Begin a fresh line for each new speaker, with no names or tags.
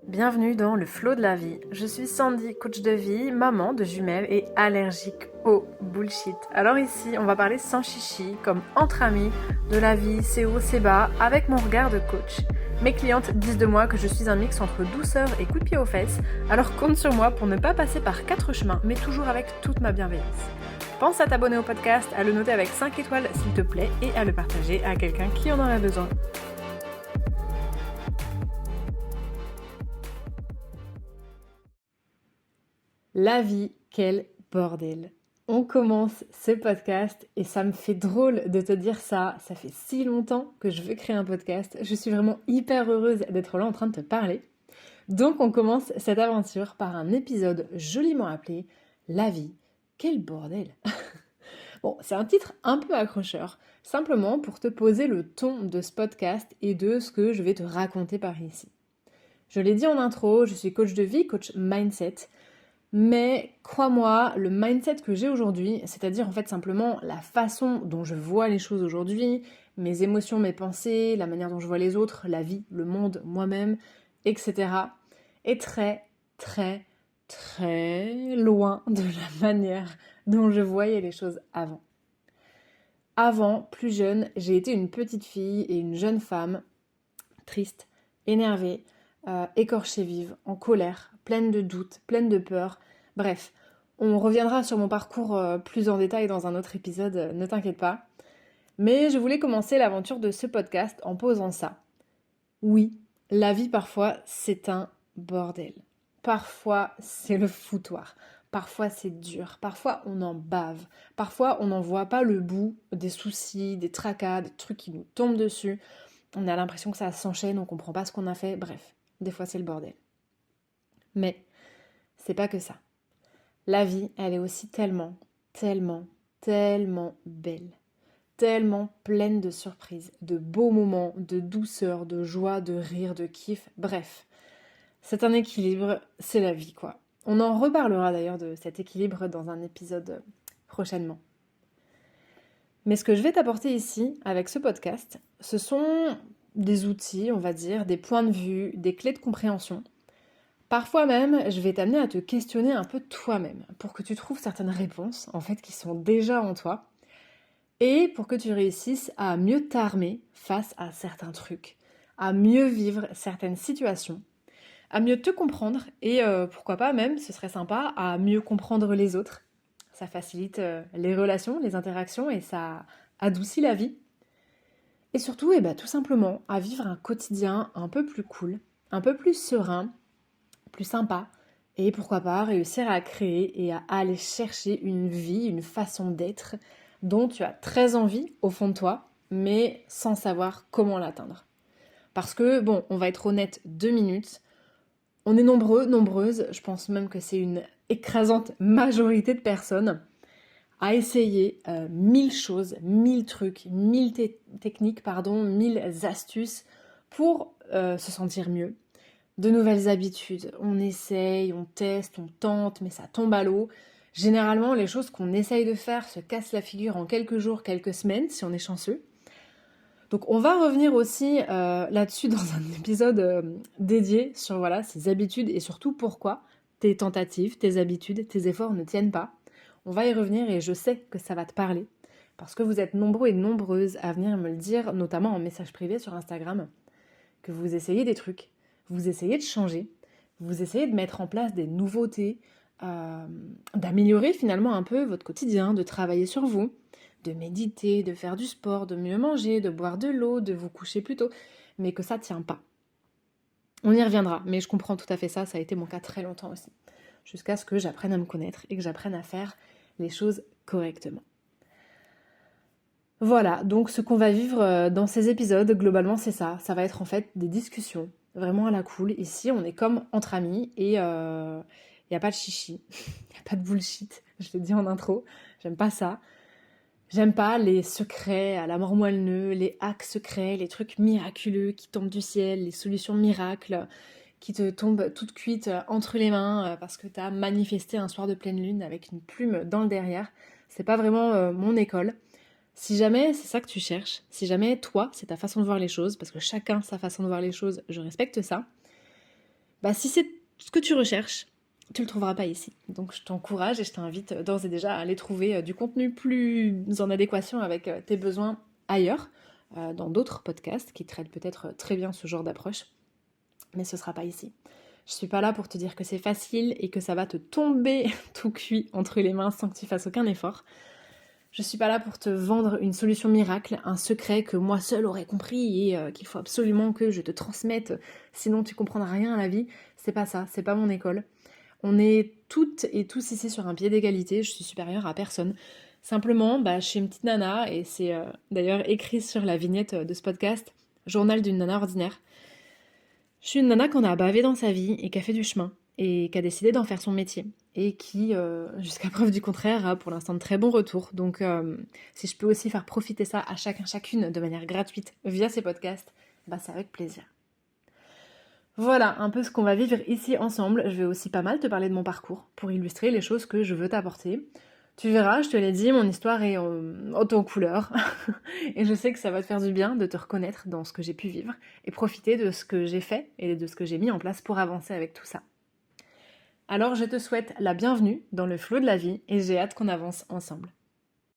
Bienvenue dans le flow de la vie. Je suis Sandy, coach de vie, maman de jumelles et allergique au bullshit. Alors ici, on va parler sans chichi, comme entre amis, de la vie, ses hauts, ses bas, avec mon regard de coach. Mes clientes disent de moi que je suis un mix entre douceur et coup de pied aux fesses, alors compte sur moi pour ne pas passer par 4 chemins, mais toujours avec toute ma bienveillance. Pense à t'abonner au podcast, à le noter avec 5 étoiles s'il te plaît et à le partager à quelqu'un qui en aurait besoin. La vie, quel bordel! On commence ce podcast et ça me fait drôle de te dire ça. Ça fait si longtemps que je veux créer un podcast. Je suis vraiment hyper heureuse d'être là en train de te parler. Donc on commence cette aventure par un épisode joliment appelé La vie, quel bordel! Bon, c'est un titre un peu accrocheur, simplement pour te poser le ton de ce podcast et de ce que je vais te raconter par ici. Je l'ai dit en intro, je suis coach de vie, coach mindset. Mais crois-moi, le mindset que j'ai aujourd'hui, c'est-à-dire en fait simplement la façon dont je vois les choses aujourd'hui, mes émotions, mes pensées, la manière dont je vois les autres, la vie, le monde, moi-même, etc., est très, très, très loin de la manière dont je voyais les choses avant. Avant, plus jeune, j'ai été une petite fille et une jeune femme, triste, énervée, écorchée vive, en colère, pleine de doutes, pleine de peur. Bref, on reviendra sur mon parcours plus en détail dans un autre épisode, ne t'inquiète pas. Mais je voulais commencer l'aventure de ce podcast en posant ça. Oui, la vie parfois c'est un bordel. Parfois c'est le foutoir. Parfois c'est dur. Parfois on en bave. Parfois on n'en voit pas le bout des soucis, des tracas, des trucs qui nous tombent dessus. On a l'impression que ça s'enchaîne, on comprend pas ce qu'on a fait, bref, des fois c'est le bordel. Mais c'est pas que ça. La vie, elle est aussi tellement, tellement, tellement belle, tellement pleine de surprises, de beaux moments, de douceur, de joie, de rire, de kiff, bref. C'est un équilibre, c'est la vie quoi. On en reparlera d'ailleurs de cet équilibre dans un épisode prochainement. Mais ce que je vais t'apporter ici, avec ce podcast, ce sont des outils, on va dire, des points de vue, des clés de compréhension. Parfois même, je vais t'amener à te questionner un peu toi-même, pour que tu trouves certaines réponses, en fait, qui sont déjà en toi, et pour que tu réussisses à mieux t'armer face à certains trucs, à mieux vivre certaines situations, à mieux te comprendre, et pourquoi pas même, ce serait sympa, à mieux comprendre les autres. Ça facilite les relations, les interactions, et ça adoucit la vie. Et surtout, tout simplement, à vivre un quotidien un peu plus cool, un peu plus serein, plus sympa, et pourquoi pas réussir à créer et à aller chercher une vie, une façon d'être dont tu as très envie au fond de toi, mais sans savoir comment l'atteindre. Parce que, bon, on va être honnête 2 minutes, on est nombreux, nombreuses, je pense même que c'est une écrasante majorité de personnes à essayer 1000 choses, 1000 trucs, 1000 techniques, 1000 astuces pour se sentir mieux. De nouvelles habitudes, on essaye, on teste, on tente, mais ça tombe à l'eau. Généralement, les choses qu'on essaye de faire se cassent la figure en quelques jours, quelques semaines, si on est chanceux. Donc on va revenir aussi là-dessus dans un épisode dédié sur voilà, ces habitudes et surtout pourquoi tes tentatives, tes habitudes, tes efforts ne tiennent pas. On va y revenir et je sais que ça va te parler parce que vous êtes nombreux et nombreuses à venir me le dire, notamment en message privé sur Instagram, que vous essayez des trucs, vous essayez de changer, vous essayez de mettre en place des nouveautés, d'améliorer finalement un peu votre quotidien, de travailler sur vous, de méditer, de faire du sport, de mieux manger, de boire de l'eau, de vous coucher plus tôt, mais que ça tient pas. On y reviendra, mais je comprends tout à fait ça, ça a été mon cas très longtemps aussi, jusqu'à ce que j'apprenne à me connaître et que j'apprenne à faire les choses correctement. Voilà, donc ce qu'on va vivre dans ces épisodes, globalement c'est ça. Ça va être en fait des discussions, vraiment à la cool. Ici, on est comme entre amis et y a pas de chichi, y a pas de bullshit, je l'ai dit en intro, j'aime pas ça. J'aime pas les secrets à la mort moelle-neu, les hacks secrets, les trucs miraculeux qui tombent du ciel, les solutions miracles qui te tombent toutes cuites entre les mains parce que t'as manifesté un soir de pleine lune avec une plume dans le derrière. C'est pas vraiment mon école. Si jamais c'est ça que tu cherches, si jamais toi, c'est ta façon de voir les choses, parce que chacun sa façon de voir les choses, je respecte ça, si c'est ce que tu recherches, tu le trouveras pas ici. Donc je t'encourage et je t'invite d'ores et déjà à aller trouver du contenu plus en adéquation avec tes besoins ailleurs, dans d'autres podcasts qui traitent peut-être très bien ce genre d'approche, mais ce sera pas ici. Je suis pas là pour te dire que c'est facile et que ça va te tomber tout cuit entre les mains sans que tu fasses aucun effort. Je suis pas là pour te vendre une solution miracle, un secret que moi seule aurais compris et qu'il faut absolument que je te transmette, sinon tu comprendras rien à la vie. C'est pas ça, c'est pas mon école. On est toutes et tous ici sur un pied d'égalité, je suis supérieure à personne. Simplement, je suis une petite nana, et c'est d'ailleurs écrit sur la vignette de ce podcast, journal d'une nana ordinaire. Je suis une nana qu'on a bavé dans sa vie et qui a fait du chemin, et qui a décidé d'en faire son métier, et qui, jusqu'à preuve du contraire, a pour l'instant de très bons retours. Donc si je peux aussi faire profiter ça à chacun, chacune, de manière gratuite, via ces podcasts, c'est avec plaisir. Voilà un peu ce qu'on va vivre ici ensemble. Je vais aussi pas mal te parler de mon parcours pour illustrer les choses que je veux t'apporter. Tu verras, je te l'ai dit, mon histoire est en couleur. Et je sais que ça va te faire du bien de te reconnaître dans ce que j'ai pu vivre et profiter de ce que j'ai fait et de ce que j'ai mis en place pour avancer avec tout ça. Alors je te souhaite la bienvenue dans le flot de la vie et j'ai hâte qu'on avance ensemble.